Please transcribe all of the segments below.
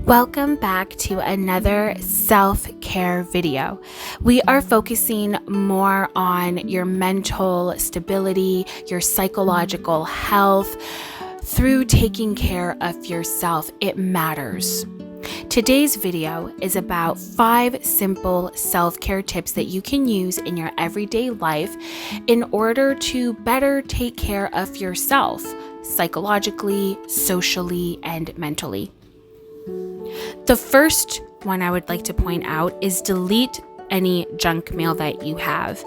Welcome back to another self-care video. We are focusing more on your mental stability, your psychological health through taking care of yourself. It matters. Today's video is about 5 simple self-care tips that you can use in your everyday life in order to better take care of yourself psychologically, socially, and mentally. The first one I would like to point out is delete any junk mail that you have.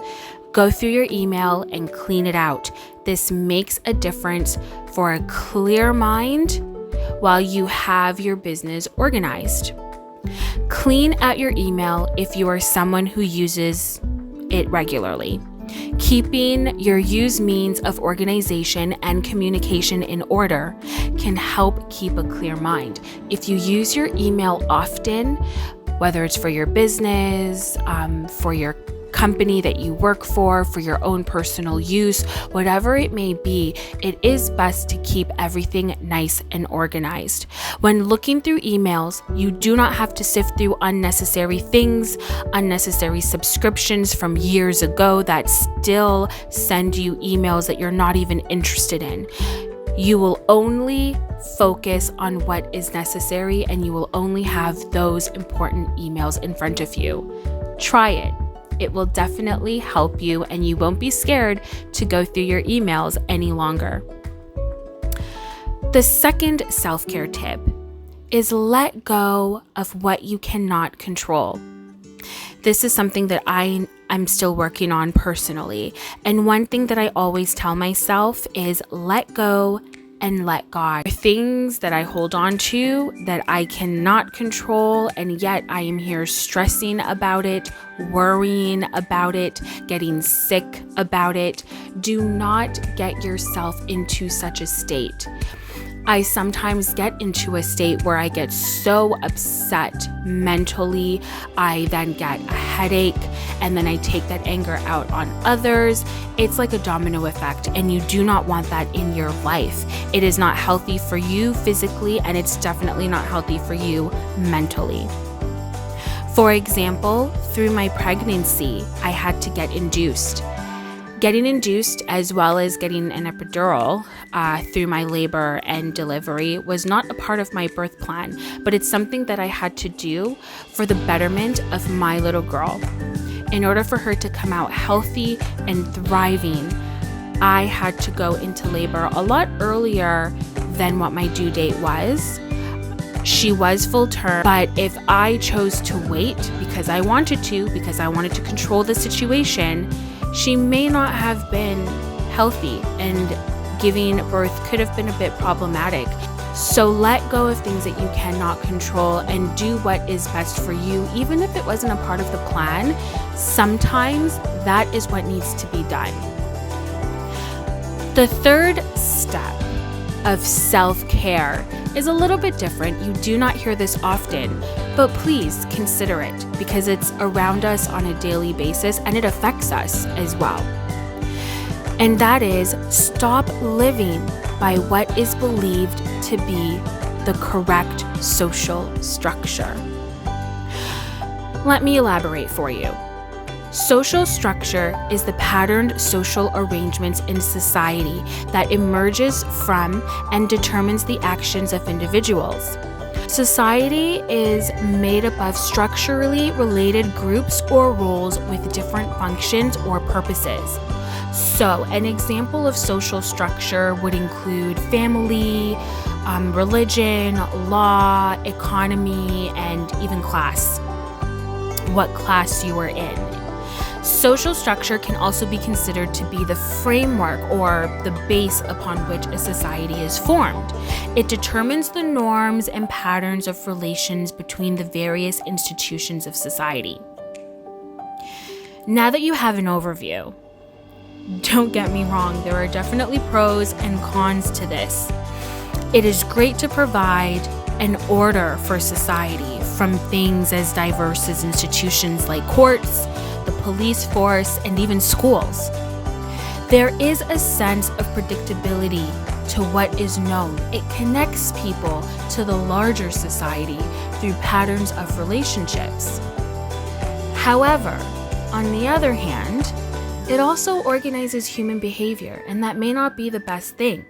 Go through your email and clean it out. This makes a difference for a clear mind while you have your business organized. Clean out your email if you are someone who uses it regularly. Keeping your used means of organization and communication in order can help keep a clear mind. If you use your email often, whether it's for your business, for your company that you work for your own personal use, whatever it may be, it is best to keep everything nice and organized. When looking through emails, you do not have to sift through unnecessary things, unnecessary subscriptions from years ago that still send you emails that you're not even interested in. You will only focus on what is necessary, and you will only have those important emails in front of you. Try it. It will definitely help you, and you won't be scared to go through your emails any longer. The second self-care tip is let go of what you cannot control. This is something that I'm still working on personally. And one thing that I always tell myself is let go and let God. Things that I hold on to that I cannot control, and yet I am here stressing about it, worrying about it, getting sick about it. Do not get yourself into such a state. I sometimes get into a state where I get so upset mentally, I then get a headache, and then I take that anger out on others. It's like a domino effect, and you do not want that in your life. It is not healthy for you physically, and it's definitely not healthy for you mentally. For example, through my pregnancy, I had to get induced. Getting induced, as well as getting an epidural through my labor and delivery, was not a part of my birth plan, but it's something that I had to do for the betterment of my little girl. In order for her to come out healthy and thriving, I had to go into labor a lot earlier than what my due date was. She was full term, but if I chose to wait because I wanted to control the situation, she may not have been healthy, and giving birth could have been a bit problematic. So let go of things that you cannot control and do what is best for you. Even if it wasn't a part of the plan, sometimes that is what needs to be done. The third step of self-care is a little bit different. You do not hear this often, but please consider it because it's around us on a daily basis and it affects us as well. And that is stop living by what is believed to be the correct social structure. Let me elaborate for you. Social structure is the patterned social arrangements in society that emerges from and determines the actions of individuals. Society is made up of structurally related groups or roles with different functions or purposes. So, an example of social structure would include family, religion, law, economy, and even class. What class you are in. Social structure can also be considered to be the framework or the base upon which a society is formed. It determines the norms and patterns of relations between the various institutions of society. Now that you have an overview, don't get me wrong, there are definitely pros and cons to this. It is great to provide an order for society from things as diverse as institutions like courts, the police force, and even schools. There is a sense of predictability to what is known. It connects people to the larger society through patterns of relationships. However, on the other hand, it also organizes human behavior, and that may not be the best thing.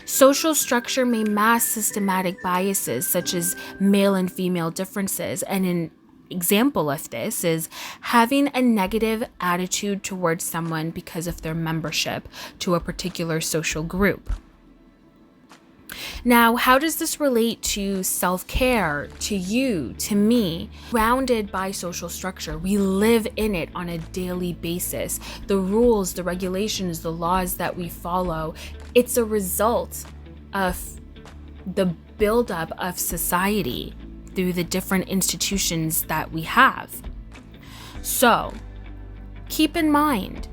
Social structure may mask systematic biases such as male and female differences, and an example of this is having a negative attitude towards someone because of their membership to a particular social group. Now, how does this relate to self-care, to you, to me? Surrounded by social structure, we live in it on a daily basis. The rules, the regulations, the laws that we follow, it's a result of the buildup of society through the different institutions that we have. So, keep in mind,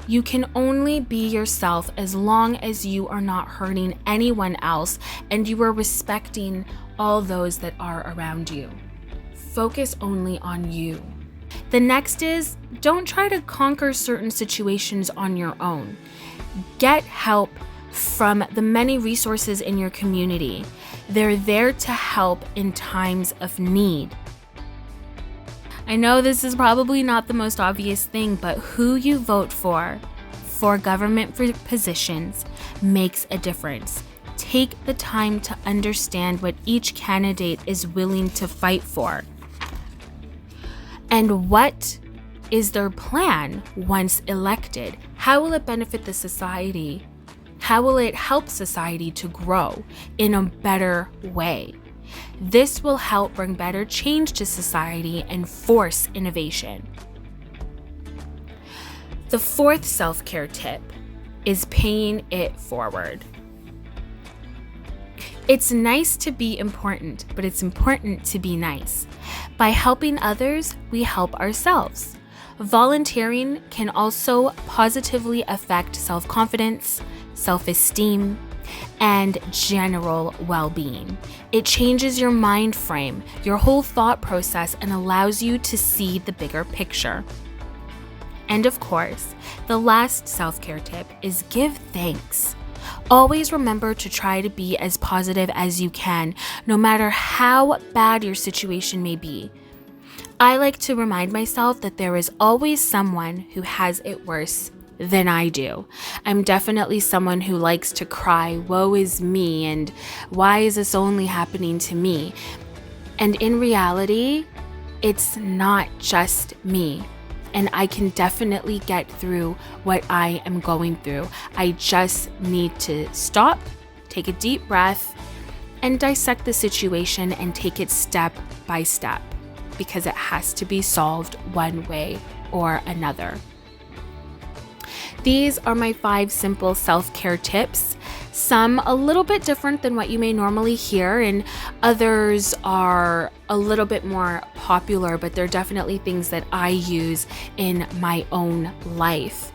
you can only be yourself as long as you are not hurting anyone else and you are respecting all those that are around you. Focus only on you. The next is, don't try to conquer certain situations on your own. Get help from the many resources in your community. They're there to help in times of need. I know this is probably not the most obvious thing, but who you vote for government positions makes a difference. Take the time to understand what each candidate is willing to fight for. And what is their plan once elected? How will it benefit the society? How will it help society to grow in a better way? This will help bring better change to society and force innovation. The fourth self-care tip is paying it forward. It's nice to be important, but it's important to be nice. By helping others, we help ourselves. Volunteering can also positively affect self-confidence, self-esteem, and general well-being. It changes your mind frame, your whole thought process, and allows you to see the bigger picture. And of course, the last self-care tip is give thanks. Always remember to try to be as positive as you can, no matter how bad your situation may be. I like to remind myself that there is always someone who has it worse than I do. I'm definitely someone who likes to cry, woe is me, and why is this only happening to me? And in reality, it's not just me. And I can definitely get through what I am going through. I just need to stop, take a deep breath, and dissect the situation and take it step by step, because it has to be solved one way or another. These are my 5 simple self-care tips. Some a little bit different than what you may normally hear, and others are a little bit more popular, but they're definitely things that I use in my own life.